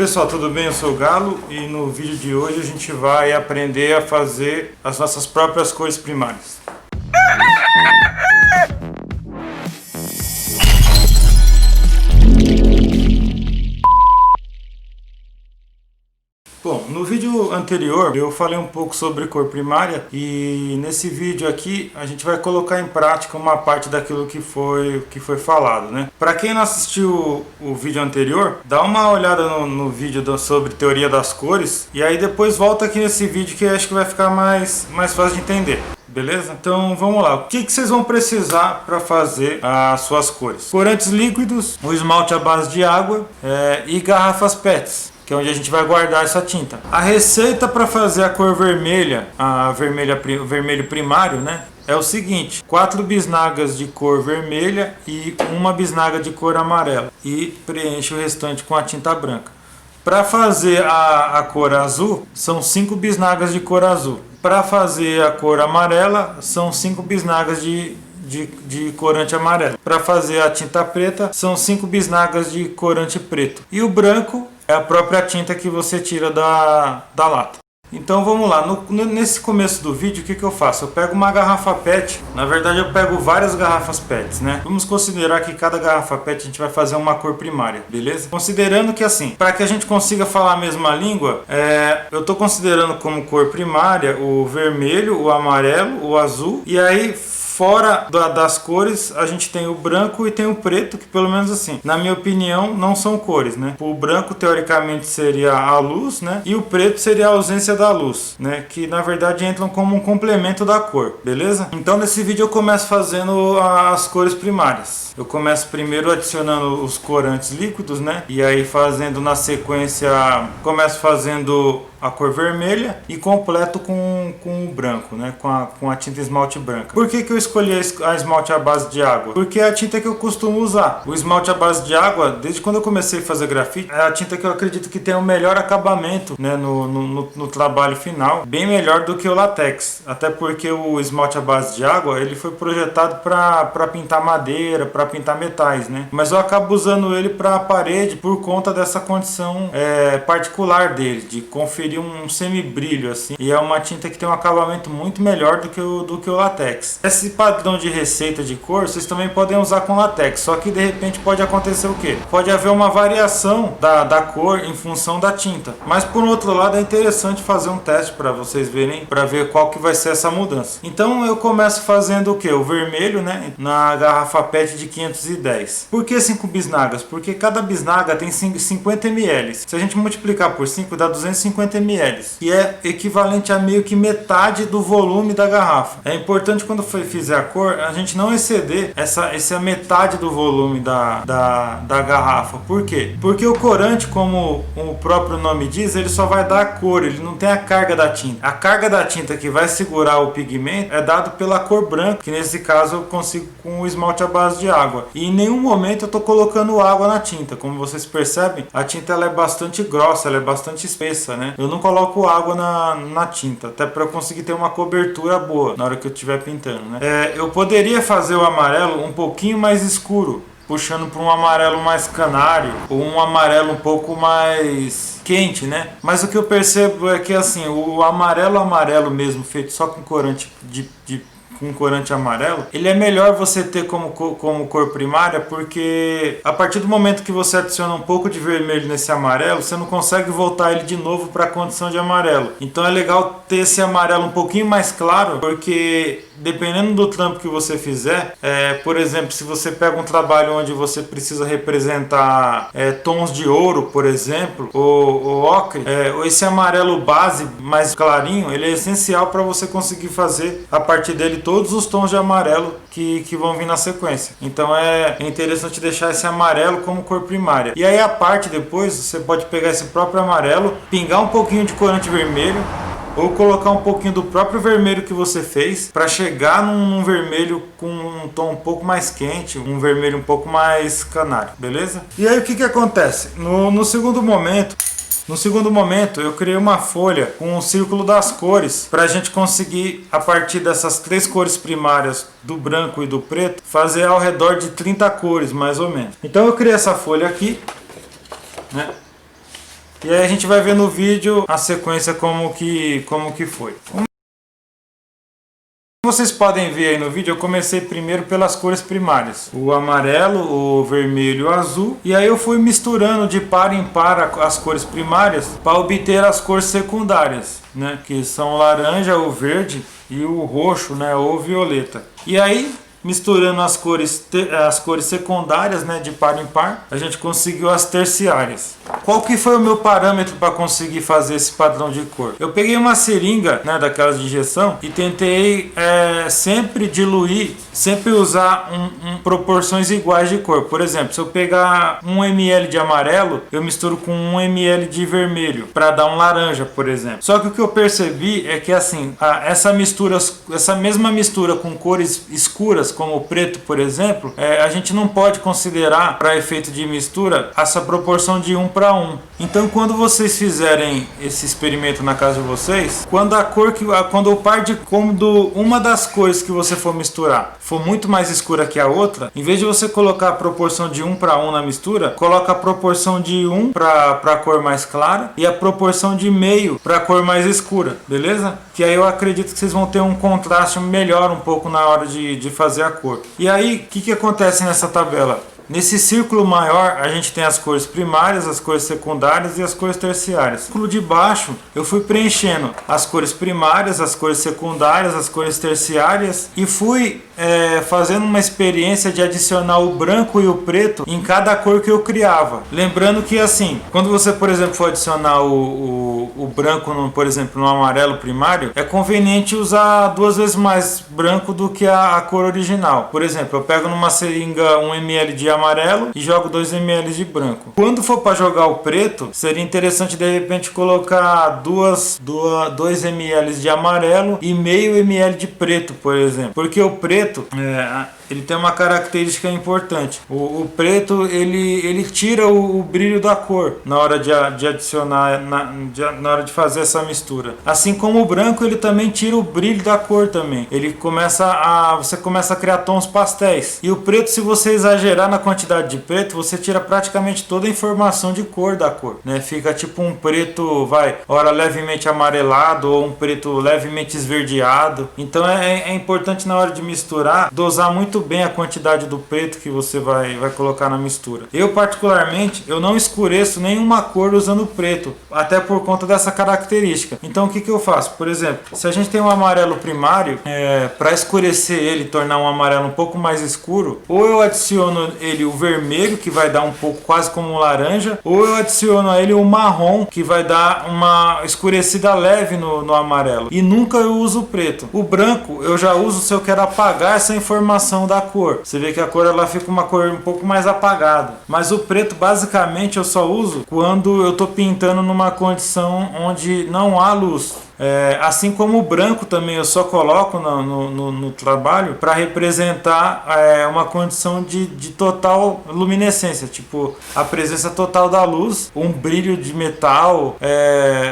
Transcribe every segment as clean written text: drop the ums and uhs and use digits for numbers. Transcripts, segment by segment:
pessoal, tudo bem? Eu sou o Galo e no vídeo de hoje a gente vai aprender a fazer as nossas próprias cores primárias. Bom, no vídeo anterior eu falei um pouco sobre cor primária e nesse vídeo aqui a gente vai colocar em prática uma parte daquilo que foi falado, né? Para quem não assistiu o vídeo anterior, dá uma olhada no vídeo sobre teoria das cores e aí depois volta aqui nesse vídeo que acho que vai ficar mais fácil de entender. Beleza? Então vamos lá. O que vocês vão precisar para fazer as suas cores? Corantes líquidos, o esmalte à base de água e garrafas PETs, que é onde a gente vai guardar essa tinta. A receita para fazer a cor vermelha, o vermelho primário, né? É o seguinte: 4 bisnagas de cor vermelha e uma bisnaga de cor amarela. E preenche o restante com a tinta branca. Para fazer a cor azul, são 5 bisnagas de cor azul. Para fazer a cor amarela, são 5 bisnagas de corante amarelo. Para fazer a tinta preta, são 5 bisnagas de corante preto. E o branco é a própria tinta que você tira da lata. Então vamos lá, nesse começo do vídeo o que eu faço? Eu pego uma garrafa PET, na verdade eu pego várias garrafas PETs, né? Vamos considerar que cada garrafa PET a gente vai fazer uma cor primária, beleza? Considerando que assim, para que a gente consiga falar a mesma língua, eu estou considerando como cor primária o vermelho, o amarelo, o azul, e aí fora das cores, a gente tem o branco e tem o preto, que pelo menos assim, na minha opinião, não são cores, né? O branco, teoricamente, seria a luz, né? E o preto seria a ausência da luz, né? Que, na verdade, entram como um complemento da cor, beleza? Então, nesse vídeo eu começo fazendo as cores primárias. Eu começo primeiro adicionando os corantes líquidos, né? E aí fazendo na sequência, começo fazendo a cor vermelha e completo com o branco, né? Com a tinta esmalte branca. Por que eu escolhi a esmalte à base de água? Porque é a tinta que eu costumo usar. O esmalte à base de água, desde quando eu comecei a fazer grafite, é a tinta que eu acredito que tem o melhor acabamento, né? No trabalho final, bem melhor do que o látex. Até porque o esmalte à base de água, ele foi projetado para pintar madeira, para pintar metais, né? Mas eu acabo usando ele para a parede por conta dessa condição particular dele, de conferir um semibrilho assim, e é uma tinta que tem um acabamento muito melhor do que o látex. Esse padrão de receita de cor vocês também podem usar com látex, só que de repente pode acontecer o quê? Pode haver uma variação da cor em função da tinta, mas por outro lado é interessante fazer um teste para vocês verem, para ver qual que vai ser essa mudança. Então eu começo fazendo o que? O vermelho, né? Na garrafa PET de 510. Por que 5 bisnagas? Porque cada bisnaga tem 50 ml. Se a gente multiplicar por 5 dá 250 ml, que é equivalente a meio que metade do volume da garrafa. É importante quando fizer a cor, a gente não exceder essa metade do volume da garrafa. Por quê? Porque o corante, como o próprio nome diz, ele só vai dar a cor, ele não tem a carga da tinta. A carga da tinta que vai segurar o pigmento é dado pela cor branca, que nesse caso eu consigo com o esmalte à base de água. E em nenhum momento eu estou colocando água na tinta. Como vocês percebem, a tinta ela é bastante grossa, ela é bastante espessa, né? Eu não coloco água na tinta, até para eu conseguir ter uma cobertura boa na hora que eu estiver pintando, né? Eu poderia fazer o amarelo um pouquinho mais escuro, puxando para um amarelo mais canário ou um amarelo um pouco mais quente, né? Mas o que eu percebo é que assim, o amarelo mesmo, feito só com corante com corante amarelo, ele é melhor você ter como cor primária, porque a partir do momento que você adiciona um pouco de vermelho nesse amarelo, você não consegue voltar ele de novo para a condição de amarelo. Então é legal ter esse amarelo um pouquinho mais claro, porque dependendo do trampo que você fizer, por exemplo, se você pega um trabalho onde você precisa representar tons de ouro, por exemplo, ou ocre, esse amarelo base mais clarinho, ele é essencial para você conseguir fazer a partir dele todos os tons de amarelo que vão vir na sequência. Então é interessante deixar esse amarelo como cor primária. E aí a parte depois, você pode pegar esse próprio amarelo, pingar um pouquinho de corante vermelho, ou colocar um pouquinho do próprio vermelho que você fez para chegar num vermelho com um tom um pouco mais quente, um vermelho um pouco mais canário, beleza? E aí o que acontece? No segundo momento, eu criei uma folha com um círculo das cores para a gente conseguir, a partir dessas 3 cores primárias do branco e do preto, fazer ao redor de 30 cores mais ou menos. Então eu criei essa folha aqui, né? E aí a gente vai ver no vídeo a sequência como que foi. Como vocês podem ver aí no vídeo, eu comecei primeiro pelas cores primárias. O amarelo, o vermelho e o azul. E aí eu fui misturando de par em par as cores primárias para obter as cores secundárias, né? Que são o laranja, o verde e o roxo, né? Ou violeta. E aí, misturando as cores secundárias, né, de par em par, a gente conseguiu as terciárias. Qual que foi o meu parâmetro para conseguir fazer esse padrão de cor? Eu peguei uma seringa, né, daquelas de injeção e tentei sempre diluir, sempre usar proporções iguais de cor. Por exemplo, se eu pegar 1 ml de amarelo, eu misturo com 1 ml de vermelho para dar um laranja, por exemplo. Só que o que eu percebi é que assim, essa mesma mistura com cores escuras, como o preto, por exemplo, a gente não pode considerar, para efeito de mistura, essa proporção de 1 para 1. Então, quando vocês fizerem esse experimento na casa de vocês, quando uma das cores que você for misturar for muito mais escura que a outra, em vez de você colocar a proporção de 1 para 1 na mistura, coloca a proporção de 1 para a cor mais clara e a proporção de meio para a cor mais escura, beleza? Que aí eu acredito que vocês vão ter um contraste melhor um pouco na hora de fazer a cor. E aí, o que acontece nessa tabela? Nesse círculo maior, a gente tem as cores primárias, as cores secundárias e as cores terciárias. No círculo de baixo, eu fui preenchendo as cores primárias, as cores secundárias, as cores terciárias e fui fazendo uma experiência de adicionar o branco e o preto em cada cor que eu criava. Lembrando que assim, quando você, por exemplo, for adicionar o branco, por exemplo, no amarelo primário, é conveniente usar 2 vezes mais branco do que a cor original. Por exemplo, eu pego numa seringa 1 ml de amarelo e jogo 2 ml de branco. Quando for para jogar o preto, seria interessante de repente colocar 2 ml de amarelo e meio ml de preto, por exemplo. Porque o preto ele tem uma característica importante. O preto ele tira o brilho da cor na hora de adicionar, na hora de fazer essa mistura. Assim como o branco, ele também tira o brilho da cor também. Você começa a criar tons pastéis. E o preto, se você exagerar na quantidade de preto, você tira praticamente toda a informação de cor da cor, né? Fica tipo um preto, ora levemente amarelado ou um preto levemente esverdeado. Então é importante na hora de misturar dosar muito bem a quantidade do preto que você vai colocar na mistura. Eu particularmente, eu não escureço nenhuma cor usando preto, até por conta dessa característica. Então o que eu faço? Por exemplo, se a gente tem um amarelo primário, para escurecer ele, tornar um amarelo um pouco mais escuro, ou eu adiciono ele o vermelho, que vai dar um pouco quase como um laranja, ou eu adiciono a ele o marrom, que vai dar uma escurecida leve no amarelo. E nunca eu uso o preto. O branco eu já uso se eu quero apagar essa informação da cor. Você vê que a cor ela fica uma cor um pouco mais apagada. Mas o preto basicamente eu só uso quando eu estou pintando numa condição onde não há luz. Assim como o branco também eu só coloco no trabalho para representar uma condição de total luminescência, tipo a presença total da luz, um brilho de metal,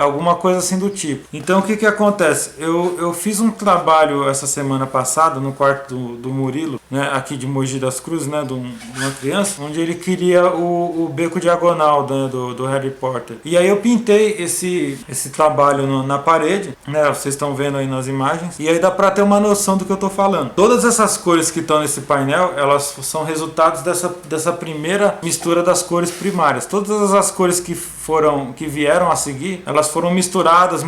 alguma coisa assim do tipo. Então o que acontece? Eu fiz um trabalho essa semana passada no quarto do Murilo, né, aqui de Mogi das Cruzes, né, de uma criança, onde ele queria o beco diagonal, né, do Harry Potter. E aí eu pintei esse trabalho na parede, né? Vocês estão vendo aí nas imagens, e aí dá para ter uma noção do que eu tô falando. Todas essas cores que estão nesse painel, elas são resultados dessa primeira mistura das cores primárias. Todas as cores que vieram a seguir, elas foram misturadas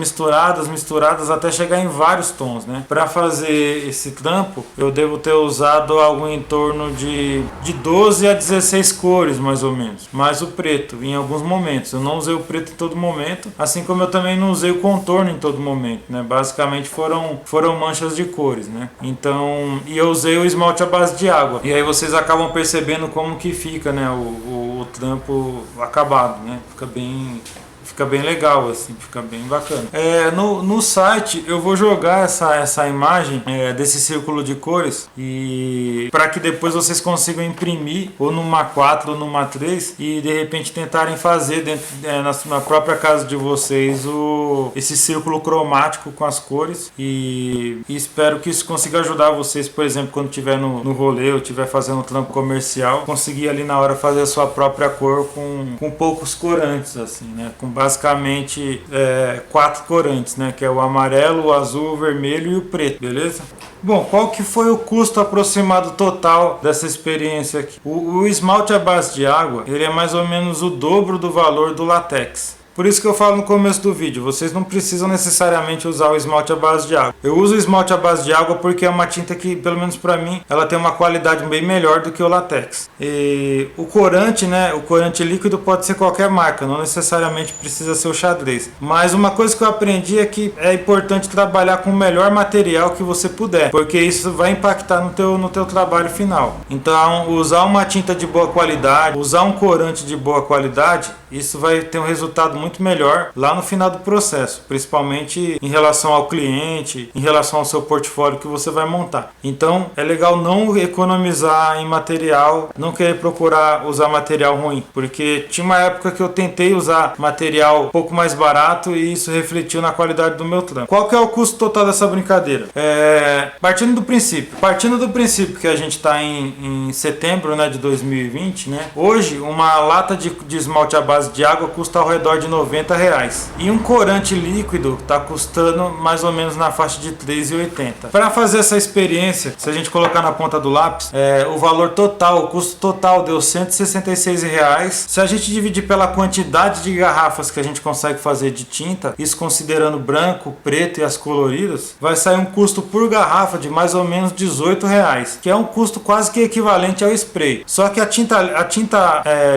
até chegar em vários tons, né? Para fazer esse trampo, eu devo ter usado algo em torno de 12 a 16 cores, mais ou menos. Mais o preto, em alguns momentos. Eu não usei o preto em todo momento, assim como eu também não usei o contorno em todo momento, né? Basicamente foram manchas de cores, né? Então, e eu usei o esmalte à base de água. E aí vocês acabam percebendo como que fica, né? O trampo acabado, né? Fica bem legal, assim, fica bem bacana. No site eu vou jogar essa imagem desse círculo de cores e para que depois vocês consigam imprimir ou numa 4 ou numa 3 e de repente tentarem fazer na própria casa de vocês esse círculo cromático com as cores e espero que isso consiga ajudar vocês, por exemplo, quando estiver no rolê ou estiver fazendo um trampo comercial, conseguir ali na hora fazer a sua própria cor com poucos corantes, assim, né? Com basicamente 4 corantes, né? Que é o amarelo, o azul, o vermelho e o preto, beleza? Bom, qual que foi o custo aproximado total dessa experiência aqui? O esmalte à base de água, ele é mais ou menos o dobro do valor do látex. Por isso que eu falo no começo do vídeo, vocês não precisam necessariamente usar o esmalte à base de água. Eu uso o esmalte à base de água porque é uma tinta que, pelo menos para mim, ela tem uma qualidade bem melhor do que o látex. E o corante, né, o corante líquido pode ser qualquer marca, não necessariamente precisa ser o xadrez. Mas uma coisa que eu aprendi é que é importante trabalhar com o melhor material que você puder, porque isso vai impactar no teu trabalho final. Então, usar uma tinta de boa qualidade, usar um corante de boa qualidade, isso vai ter um resultado muito melhor lá no final do processo, principalmente em relação ao cliente, em relação ao seu portfólio que você vai montar. Então é legal não economizar em material, não querer procurar usar material ruim, porque tinha uma época que eu tentei usar material um pouco mais barato e isso refletiu na qualidade do meu trampo. Qual que é o custo total dessa brincadeira? Partindo do princípio que a gente está em setembro, né, de 2020, né? Hoje uma lata de esmalte à base de água custa ao redor de R$90 e um corante líquido está custando mais ou menos na faixa de R$3,80. Para fazer essa experiência, se a gente colocar na ponta do lápis, o valor total, o custo total deu R$166. Se a gente dividir pela quantidade de garrafas que a gente consegue fazer de tinta, isso considerando branco, preto e as coloridas, vai sair um custo por garrafa de mais ou menos R$18, que é um custo quase que equivalente ao spray. Só que a tinta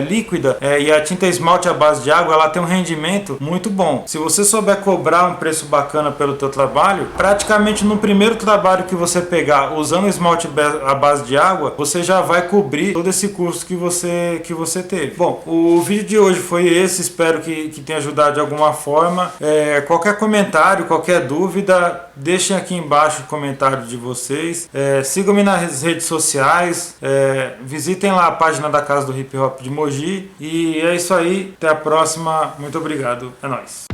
líquida e a tinta esmalte à base de água, ela tem um rendimento muito bom. Se você souber cobrar um preço bacana pelo teu trabalho, praticamente no primeiro trabalho que você pegar usando esmalte à base de água, você já vai cobrir todo esse custo que você teve. Bom, o vídeo de hoje foi esse, espero que tenha ajudado de alguma forma. Qualquer comentário, qualquer dúvida, deixem aqui embaixo o comentário de vocês. Sigam-me nas redes sociais, visitem lá a página da Casa do Hip Hop de Mogi, e é isso aí, até a próxima, muito obrigado, é nóis.